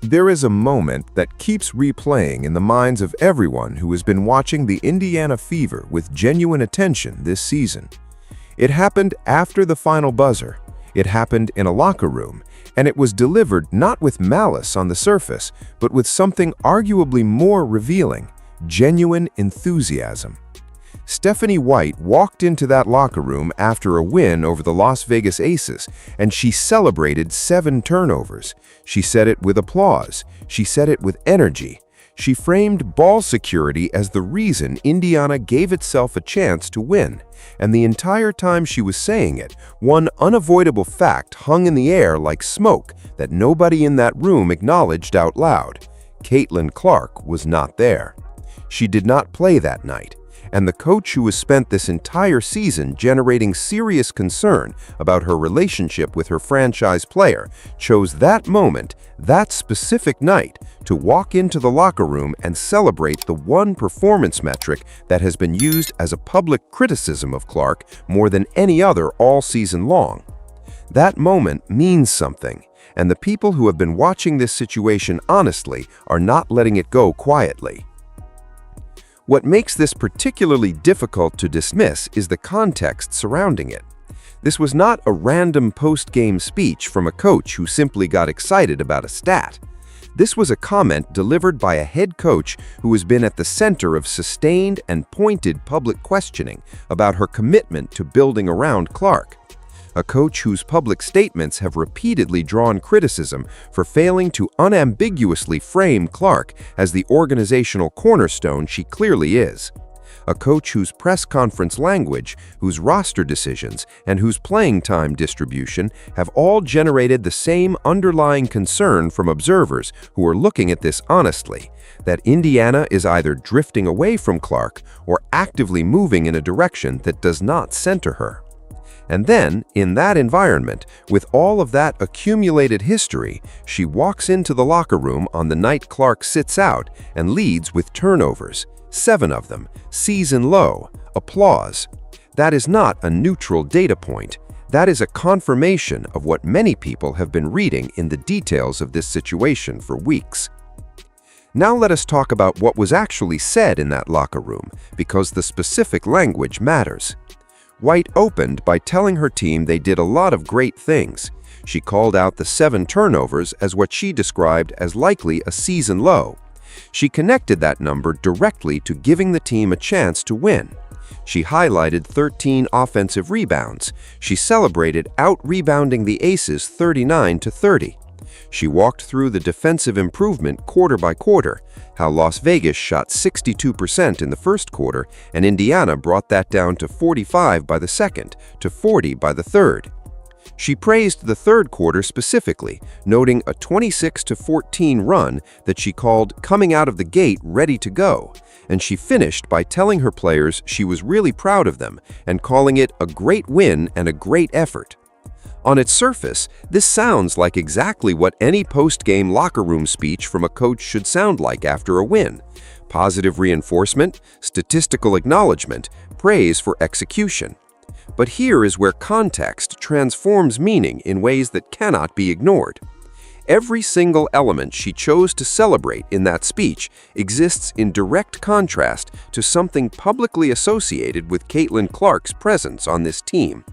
There is a moment that keeps replaying in the minds of everyone who has been watching the Indiana Fever with genuine attention this season. It happened after the final buzzer. It happened in a locker room, and it was delivered not with malice on the surface, but with something arguably more revealing: genuine enthusiasm. Stephanie White walked into that locker room after a win over the Las Vegas Aces, and she celebrated 7 turnovers. She said it with applause. She said it with energy. She framed ball security as the reason Indiana gave itself a chance to win. And the entire time she was saying it, one unavoidable fact hung in the air like smoke that nobody in that room acknowledged out loud. Caitlin Clark was not there. She did not play that night. And the coach who has spent this entire season generating serious concern about her relationship with her franchise player chose that moment, that specific night, to walk into the locker room and celebrate the one performance metric that has been used as a public criticism of Clark more than any other all season long. That moment means something, and the people who have been watching this situation honestly are not letting it go quietly. What makes this particularly difficult to dismiss is the context surrounding it. This was not a random post-game speech from a coach who simply got excited about a stat. This was a comment delivered by a head coach who has been at the center of sustained and pointed public questioning about her commitment to building around Clark. A coach whose public statements have repeatedly drawn criticism for failing to unambiguously frame Clark as the organizational cornerstone she clearly is. A coach whose press conference language, whose roster decisions, and whose playing time distribution have all generated the same underlying concern from observers who are looking at this honestly, that Indiana is either drifting away from Clark or actively moving in a direction that does not center her. And then, in that environment, with all of that accumulated history, she walks into the locker room on the night Clark sits out and leads with turnovers, 7 of them, season low, applause. That is not a neutral data point. That is a confirmation of what many people have been reading in the details of this situation for weeks. Now let us talk about what was actually said in that locker room, because the specific language matters. White opened by telling her team they did a lot of great things. She called out the 7 turnovers as what she described as likely a season low. She connected that number directly to giving the team a chance to win. She highlighted 13 offensive rebounds. She celebrated out-rebounding the Aces 39-30. She walked through the defensive improvement quarter by quarter, how Las Vegas shot 62% in the first quarter and Indiana brought that down to 45 by the second, to 40 by the third. She praised the third quarter specifically, noting a 26-14 run that she called coming out of the gate ready to go, and she finished by telling her players she was really proud of them and calling it a great win and a great effort. On its surface, this sounds like exactly what any post-game locker room speech from a coach should sound like after a win: positive reinforcement, statistical acknowledgement, praise for execution. But here is where context transforms meaning in ways that cannot be ignored. Every single element she chose to celebrate in that speech exists in direct contrast to something publicly associated with Caitlin Clark's presence on this team.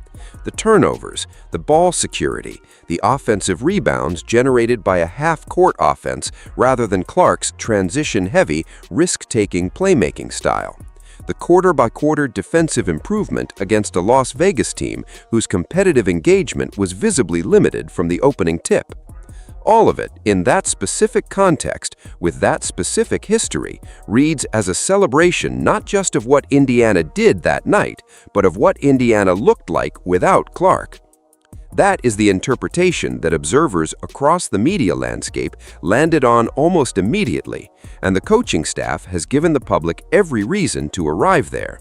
The turnovers, the ball security, the offensive rebounds generated by a half-court offense rather than Clark's transition-heavy, risk-taking playmaking style. The quarter-by-quarter defensive improvement against a Las Vegas team whose competitive engagement was visibly limited from the opening tip. All of it, in that specific context, with that specific history, reads as a celebration not just of what Indiana did that night, but of what Indiana looked like without Clark. That is the interpretation that observers across the media landscape landed on almost immediately, and the coaching staff has given the public every reason to arrive there.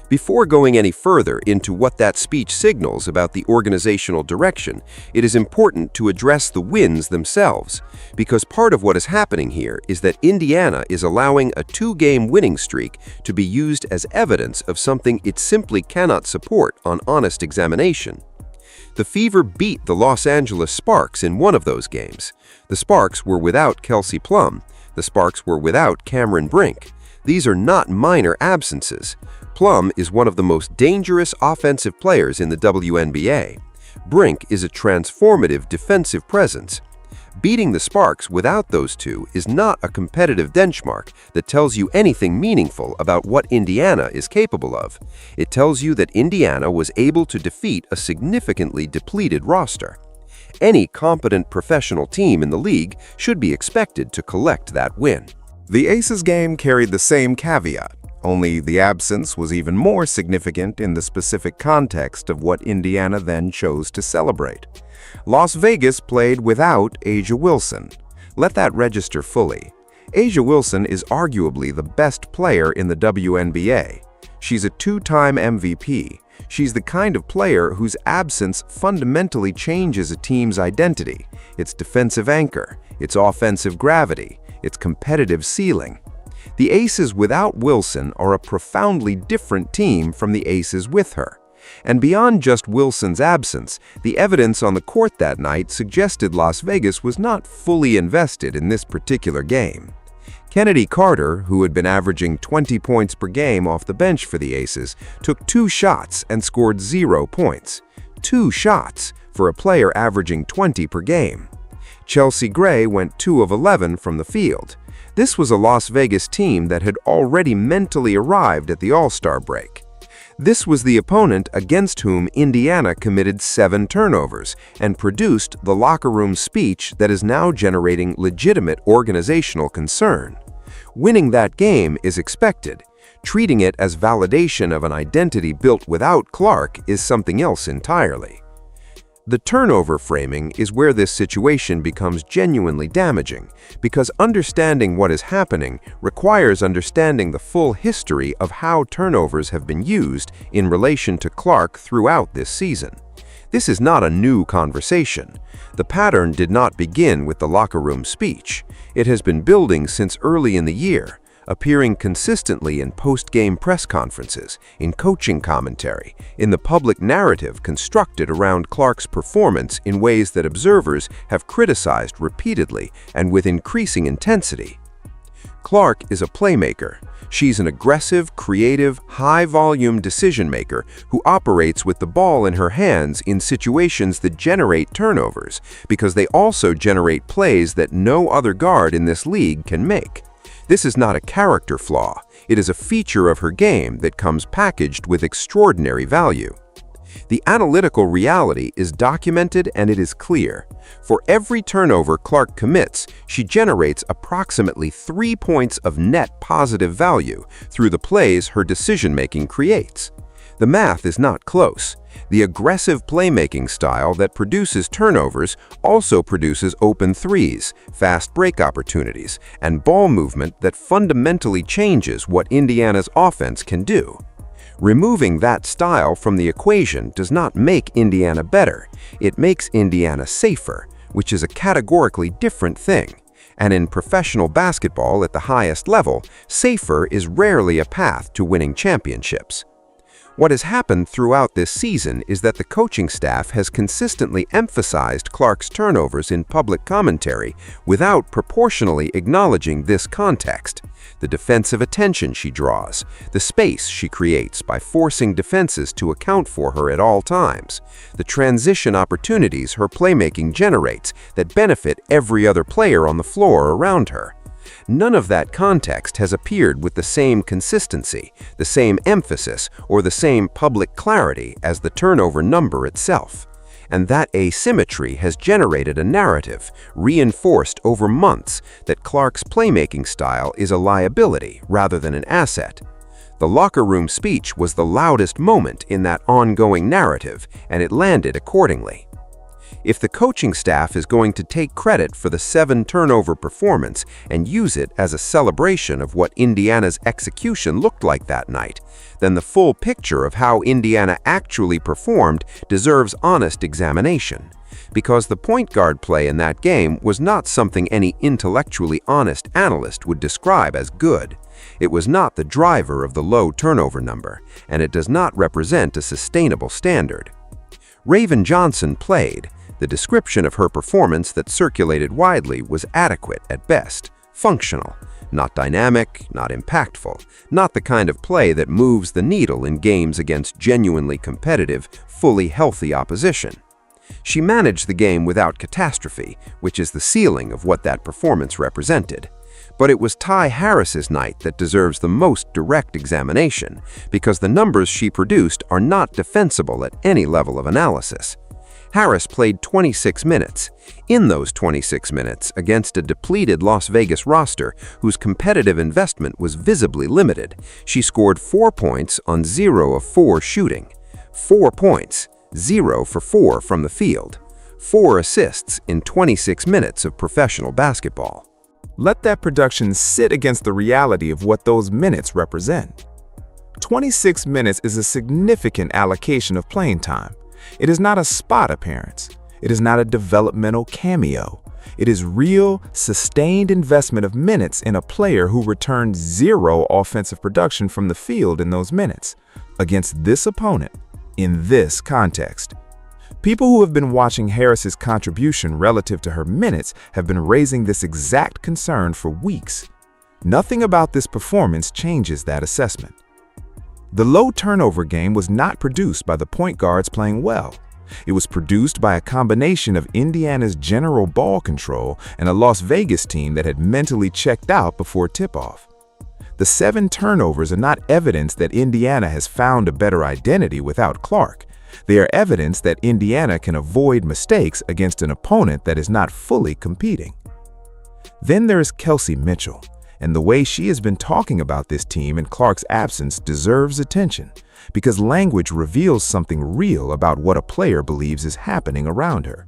Before going any further into what that speech signals about the organizational direction, it is important to address the wins themselves, because part of what is happening here is that Indiana is allowing a 2-game winning streak to be used as evidence of something it simply cannot support on honest examination. The Fever beat the Los Angeles Sparks in one of those games. The Sparks were without Kelsey Plum. The Sparks were without Cameron Brink. These are not minor absences. Plum is one of the most dangerous offensive players in the WNBA. Brink is a transformative defensive presence. Beating the Sparks without those two is not a competitive benchmark that tells you anything meaningful about what Indiana is capable of. It tells you that Indiana was able to defeat a significantly depleted roster. Any competent professional team in the league should be expected to collect that win. The Aces game carried the same caveat, only the absence was even more significant in the specific context of what Indiana then chose to celebrate. Las Vegas played without A'ja Wilson. Let that register fully. A'ja Wilson is arguably the best player in the WNBA. She's a two-time MVP. She's the kind of player whose absence fundamentally changes a team's identity, its defensive anchor, its offensive gravity, its competitive ceiling. The Aces without Wilson are a profoundly different team from the Aces with her. And beyond just Wilson's absence, the evidence on the court that night suggested Las Vegas was not fully invested in this particular game. Kennedy Carter, who had been averaging 20 points per game off the bench for the Aces, took 2 shots and scored 0 points. 2 shots for a player averaging 20 per game. Chelsea Gray went 2 of 11 from the field. This was a Las Vegas team that had already mentally arrived at the All-Star break. This was the opponent against whom Indiana committed 7 turnovers and produced the locker room speech that is now generating legitimate organizational concern. Winning that game is expected. Treating it as validation of an identity built without Clark is something else entirely. The turnover framing is where this situation becomes genuinely damaging, because understanding what is happening requires understanding the full history of how turnovers have been used in relation to Clark throughout this season. This is not a new conversation. The pattern did not begin with the locker room speech. It has been building since early in the year, appearing consistently in post-game press conferences, in coaching commentary, in the public narrative constructed around Clark's performance in ways that observers have criticized repeatedly and with increasing intensity. Clark is a playmaker. She's an aggressive, creative, high-volume decision-maker who operates with the ball in her hands in situations that generate turnovers, because they also generate plays that no other guard in this league can make. This is not a character flaw. It is a feature of her game that comes packaged with extraordinary value. The analytical reality is documented and it is clear. For every turnover Clark commits, she generates approximately 3 points of net positive value through the plays her decision-making creates. The math is not close. The aggressive playmaking style that produces turnovers also produces open threes, fast break opportunities, and ball movement that fundamentally changes what Indiana's offense can do. Removing that style from the equation does not make Indiana better. It makes Indiana safer, which is a categorically different thing. And in professional basketball at the highest level, safer is rarely a path to winning championships. What has happened throughout this season is that the coaching staff has consistently emphasized Clark's turnovers in public commentary without proportionally acknowledging this context. The defensive attention she draws, the space she creates by forcing defenses to account for her at all times, the transition opportunities her playmaking generates that benefit every other player on the floor around her. None of that context has appeared with the same consistency, the same emphasis, or the same public clarity as the turnover number itself. And that asymmetry has generated a narrative, reinforced over months, that Clark's playmaking style is a liability rather than an asset. The locker room speech was the loudest moment in that ongoing narrative, and it landed accordingly. If the coaching staff is going to take credit for the 7-turnover performance and use it as a celebration of what Indiana's execution looked like that night, then the full picture of how Indiana actually performed deserves honest examination. Because the point guard play in that game was not something any intellectually honest analyst would describe as good. It was not the driver of the low turnover number, and it does not represent a sustainable standard. Raven Johnson played. The description of her performance that circulated widely was adequate at best, functional, not dynamic, not impactful, not the kind of play that moves the needle in games against genuinely competitive, fully healthy opposition. She managed the game without catastrophe, which is the ceiling of what that performance represented. But it was Ty Harris's night that deserves the most direct examination, because the numbers she produced are not defensible at any level of analysis. Harris played 26 minutes. In those 26 minutes, against a depleted Las Vegas roster whose competitive investment was visibly limited, she scored 4 points on 0 of 4 shooting. 4 points, 0 for 4 from the field. 4 assists in 26 minutes of professional basketball. Let that production sit against the reality of what those minutes represent. 26 minutes is a significant allocation of playing time. It is not a spot appearance. It is not a developmental cameo. It is real, sustained investment of minutes in a player who returned 0 offensive production from the field in those minutes, against this opponent, in this context. People who have been watching Harris's contribution relative to her minutes have been raising this exact concern for weeks. Nothing about this performance changes that assessment. The low turnover game was not produced by the point guards playing well. It was produced by a combination of Indiana's general ball control and a Las Vegas team that had mentally checked out before tip-off. The 7 turnovers are not evidence that Indiana has found a better identity without Clark. They are evidence that Indiana can avoid mistakes against an opponent that is not fully competing. Then there is Kelsey Mitchell, and the way she has been talking about this team in Clark's absence deserves attention, because language reveals something real about what a player believes is happening around her.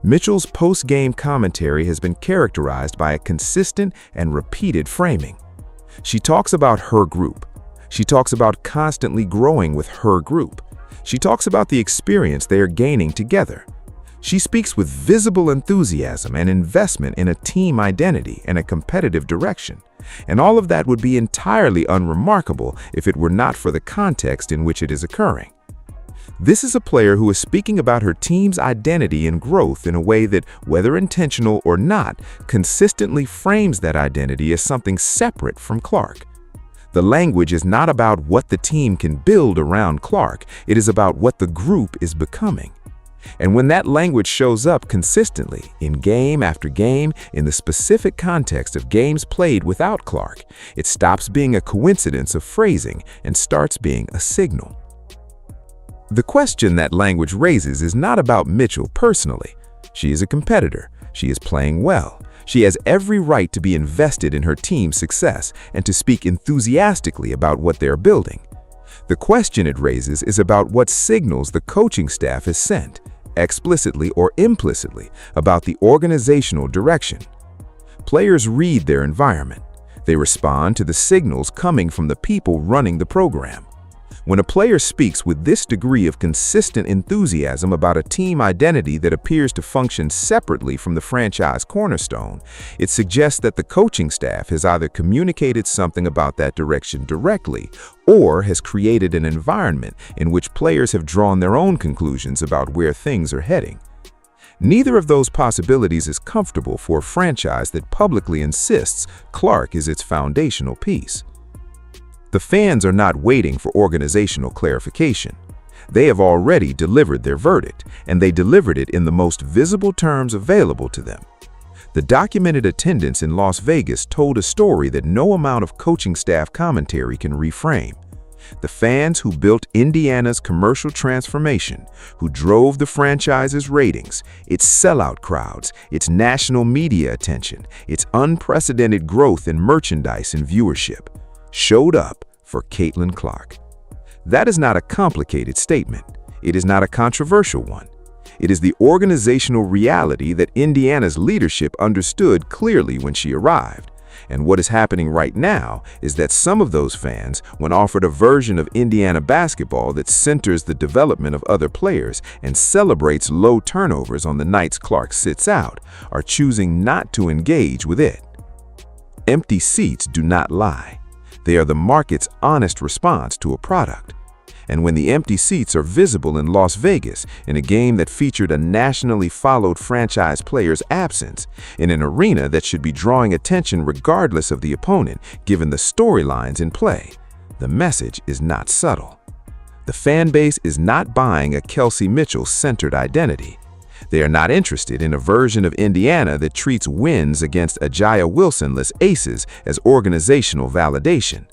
Mitchell's post-game commentary has been characterized by a consistent and repeated framing. She talks about her group. She talks about constantly growing with her group. She talks about the experience they are gaining together. She speaks with visible enthusiasm and investment in a team identity and a competitive direction. And all of that would be entirely unremarkable if it were not for the context in which it is occurring. This is a player who is speaking about her team's identity and growth in a way that, whether intentional or not, consistently frames that identity as something separate from Clark. The language is not about what the team can build around Clark, it is about what the group is becoming. And when that language shows up consistently, in game after game, in the specific context of games played without Clark, it stops being a coincidence of phrasing and starts being a signal. The question that language raises is not about Mitchell personally. She is a competitor. She is playing well. She has every right to be invested in her team's success and to speak enthusiastically about what they're building. The question it raises is about what signals the coaching staff has sent, explicitly or implicitly, about the organizational direction. Players read their environment. They respond to the signals coming from the people running the program. When a player speaks with this degree of consistent enthusiasm about a team identity that appears to function separately from the franchise cornerstone, it suggests that the coaching staff has either communicated something about that direction directly or has created an environment in which players have drawn their own conclusions about where things are heading. Neither of those possibilities is comfortable for a franchise that publicly insists Clark is its foundational piece. The fans are not waiting for organizational clarification. They have already delivered their verdict, and they delivered it in the most visible terms available to them. The documented attendance in Las Vegas told a story that no amount of coaching staff commentary can reframe. The fans who built Indiana's commercial transformation, who drove the franchise's ratings, its sellout crowds, its national media attention, its unprecedented growth in merchandise and viewership, showed up for Caitlin Clark. That is not a complicated statement. It is not a controversial one. It is the organizational reality that Indiana's leadership understood clearly when she arrived. And what is happening right now is that some of those fans, when offered a version of Indiana basketball that centers the development of other players and celebrates low turnovers on the nights Clark sits out, are choosing not to engage with it. Empty seats do not lie. They are the market's honest response to a product. And when the empty seats are visible in Las Vegas, in a game that featured a nationally followed franchise player's absence, in an arena that should be drawing attention regardless of the opponent, given the storylines in play, the message is not subtle. The fan base is not buying a Kelsey Mitchell-centered identity. They are not interested in a version of Indiana that treats wins against Agiya Wilson-less aces as organizational validation.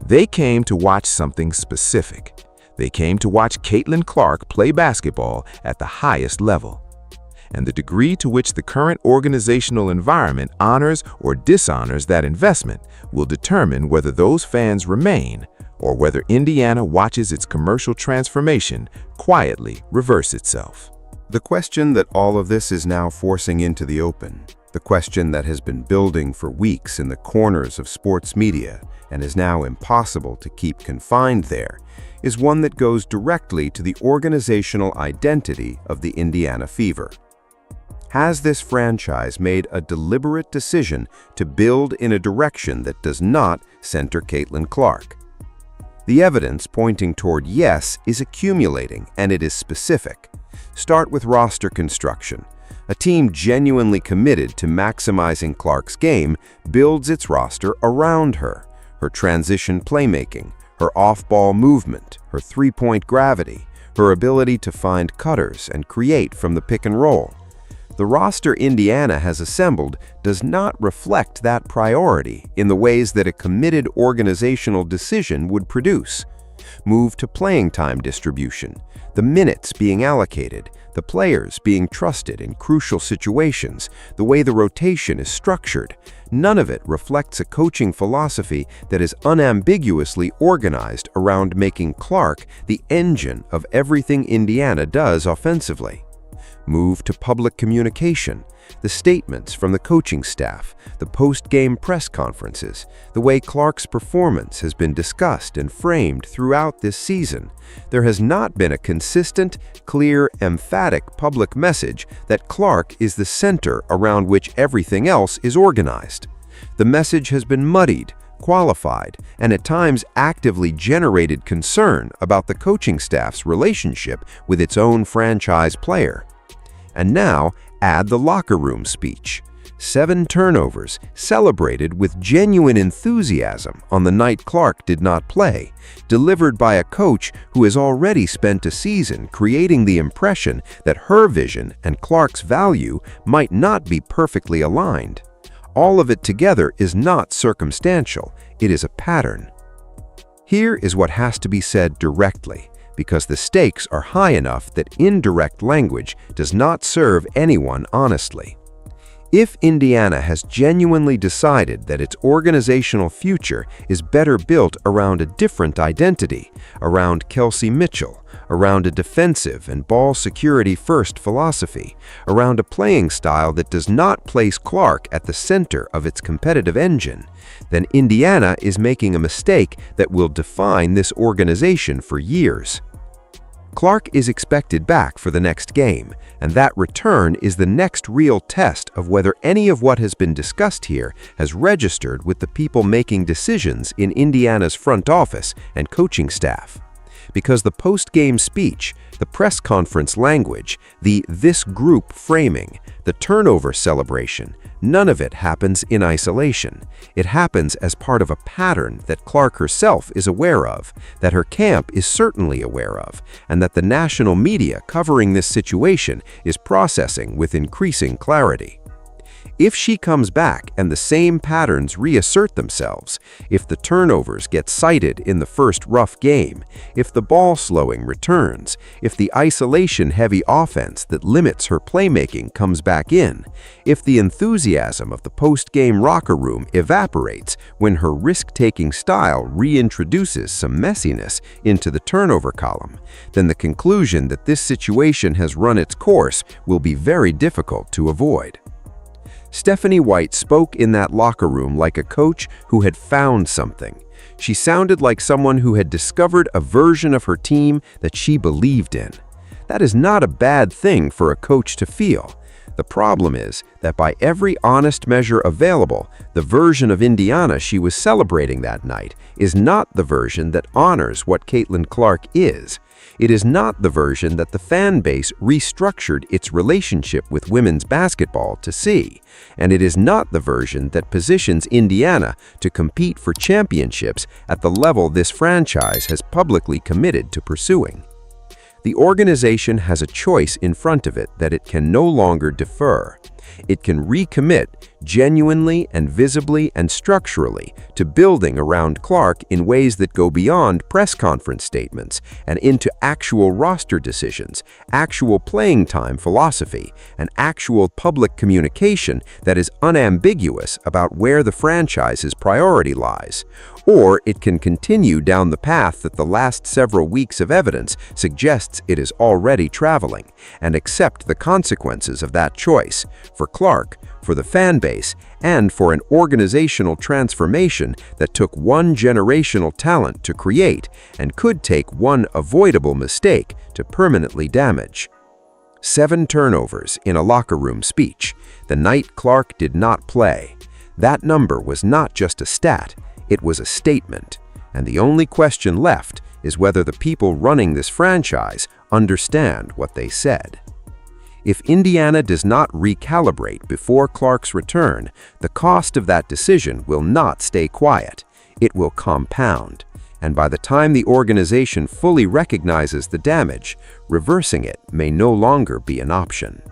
They came to watch something specific. They came to watch Caitlin Clark play basketball at the highest level. And the degree to which the current organizational environment honors or dishonors that investment will determine whether those fans remain or whether Indiana watches its commercial transformation quietly reverse itself. The question that all of this is now forcing into the open, the question that has been building for weeks in the corners of sports media and is now impossible to keep confined there, is one that goes directly to the organizational identity of the Indiana Fever. Has this franchise made a deliberate decision to build in a direction that does not center Caitlin Clark? The evidence pointing toward yes is accumulating, and it is specific. Start with roster construction. A team genuinely committed to maximizing Clark's game builds its roster around her. Her transition playmaking, her off-ball movement, her three-point gravity, her ability to find cutters and create from the pick and roll. The roster Indiana has assembled does not reflect that priority in the ways that a committed organizational decision would produce. Move to playing time distribution, the minutes being allocated, the players being trusted in crucial situations, the way the rotation is structured. None of it reflects a coaching philosophy that is unambiguously organized around making Clark the engine of everything Indiana does offensively. Move to public communication, the statements from the coaching staff, the post-game press conferences, the way Clark's performance has been discussed and framed throughout this season. There has not been a consistent, clear, emphatic public message that Clark is the center around which everything else is organized. The message has been muddied, qualified, and at times actively generated concern about the coaching staff's relationship with its own franchise player. And now, add the locker room speech. 7 turnovers, celebrated with genuine enthusiasm on the night Clark did not play, delivered by a coach who has already spent a season creating the impression that her vision and Clark's value might not be perfectly aligned. All of it together is not circumstantial, it is a pattern. Here is what has to be said directly, because the stakes are high enough that indirect language does not serve anyone honestly. If Indiana has genuinely decided that its organizational future is better built around a different identity, around Kelsey Mitchell, around a defensive and ball security first philosophy, around a playing style that does not place Clark at the center of its competitive engine, then Indiana is making a mistake that will define this organization for years. Clark is expected back for the next game, and that return is the next real test of whether any of what has been discussed here has registered with the people making decisions in Indiana's front office and coaching staff. Because the post-game speech, the press conference language, the "this group" framing, the turnover celebration, none of it happens in isolation. It happens as part of a pattern that Clark herself is aware of, that her camp is certainly aware of, and that the national media covering this situation is processing with increasing clarity. If she comes back and the same patterns reassert themselves, if the turnovers get cited in the first rough game, if the ball slowing returns, if the isolation-heavy offense that limits her playmaking comes back in, if the enthusiasm of the post-game locker room evaporates when her risk-taking style reintroduces some messiness into the turnover column, then the conclusion that this situation has run its course will be very difficult to avoid. Stephanie White spoke in that locker room like a coach who had found something. She sounded like someone who had discovered a version of her team that she believed in. That is not a bad thing for a coach to feel. The problem is that by every honest measure available, the version of Indiana she was celebrating that night is not the version that honors what Caitlin Clark is. It is not the version that the fan base restructured its relationship with women's basketball to see, and it is not the version that positions Indiana to compete for championships at the level this franchise has publicly committed to pursuing. The organization has a choice in front of it that it can no longer defer. It can recommit genuinely and visibly and structurally to building around Clark in ways that go beyond press conference statements and into actual roster decisions, actual playing time philosophy, and actual public communication that is unambiguous about where the franchise's priority lies. Or it can continue down the path that the last several weeks of evidence suggests it is already traveling, and accept the consequences of that choice, for Clark, for the fan base, and for an organizational transformation that took one generational talent to create and could take one avoidable mistake to permanently damage. 7 turnovers in a locker room speech, the night Clark did not play. That number was not just a stat, it was a statement, and the only question left is whether the people running this franchise understand what they said. If Indiana does not recalibrate before Clark's return, the cost of that decision will not stay quiet. It will compound, and by the time the organization fully recognizes the damage, reversing it may no longer be an option.